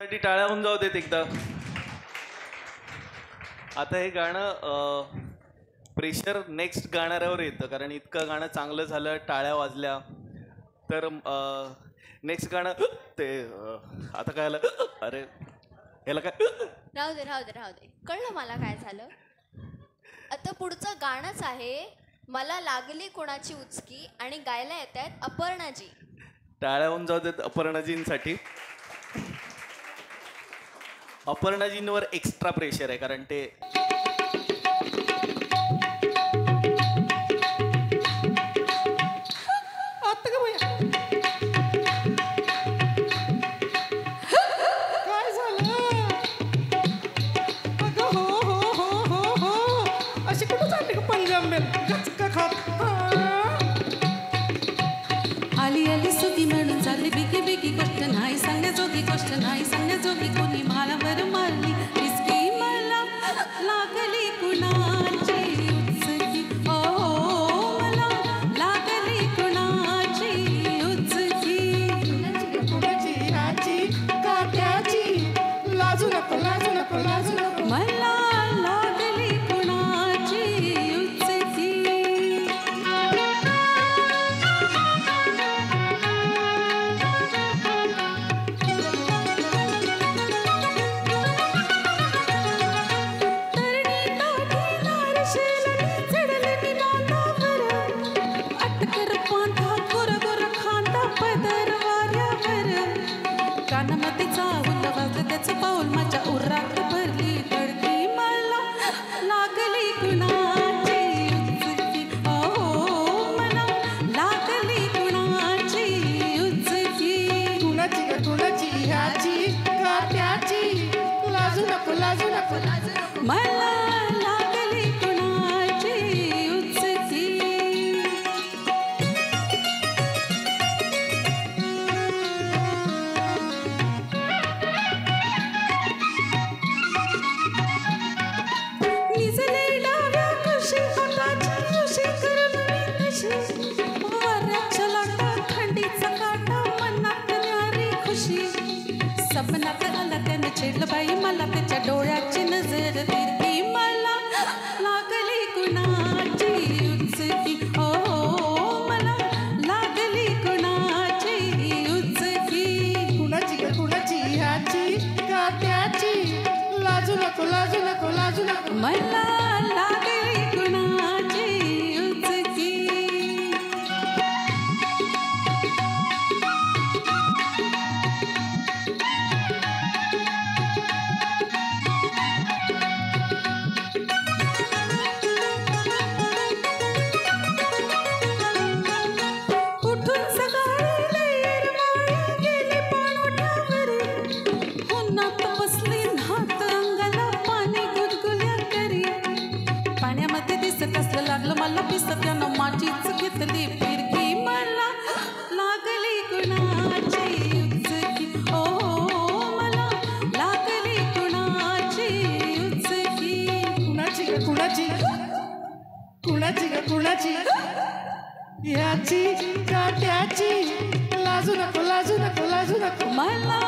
साठी टाळ्या होऊन जाऊ देत एकदा. आता हे गाणं प्रेशर नेक्स्ट गाणाऱ्यावर येतं, कारण इतकं गाणं चांगलं झालं, टाळ्या वाजल्या, तर नेक्स्ट गाणं ते आता काय आलं, अरे ह्याला काय, राहू दे राहू दे राहू दे, कळलं मला काय झालं. आता पुढचं गाणंच आहे मला लागली कोणाची उचकी आणि गायला येत आहेत अपर्णाजी. टाळ्या होऊन जाऊ देत अपर्णाजींसाठी. अपर्णाजींवर एक्स्ट्रा प्रेशर आहे, कारण ते काय झालं अगं, हो हो हो हो हो अशी कुठं चालली का पंजाब गचका खात. आली आली सुगी म्हणून चालली बिगी बिगी, गोष्ट नाही सांगण्याजोगी, गोष्ट नाही सांगण्याजोगी, कोणी मला बरं मारली इसकी मला लागली कुणाची उचकी, ओ मला लागली कुणाची उचकी. कुणाची ह्याची का त्याची, लाजू नको लाजू नको लाजू नको, मला लागली कुणाची उचकी. कानामध्ये चावलं वाजलं त्याचं पाऊल, माझ्या उरात भरली तडकी, मला लागली कुणाची उचकी, ओ मला लागली कुणाची उचकी. कुणाची ह्याची का त्याची, लाजू नको लाजू नको लाजू नको, मला लागली कुणाची उचकी. निजले डाव्या कुशी हाताची उशी करून मी कशी, वाऱ्याच्या लाटात थंडीचा काटा मनात न्यारी खुशी. सपनात आला त्याने छेडलं बाई मला, त्याच्या डोळ्याची नजर तिरकी, मला लागली कुणाची उचकी, ओ मला लागली कुणाची उचकी. कुणाची ह्याची का त्याची, लाजू नको लाजू नको लाजू नको, मला लागली कुणाची उचकी. उठून सकाळी लैर माळी गेली पाणवठ्यावर, उन्हात बसली हात अंगाला पाणी गुदगुल्या करी. पाण्यामध्ये दिसत असलं लागलं मला पिसत, त्यानं माझीच घेतली फिरकी, मला लागली कुणाची उचकी, ओ मला लागली कुणाची उचकी. कुणाची ह्याची का त्याची, लाजू नको लाजू नको लाजू नको, मला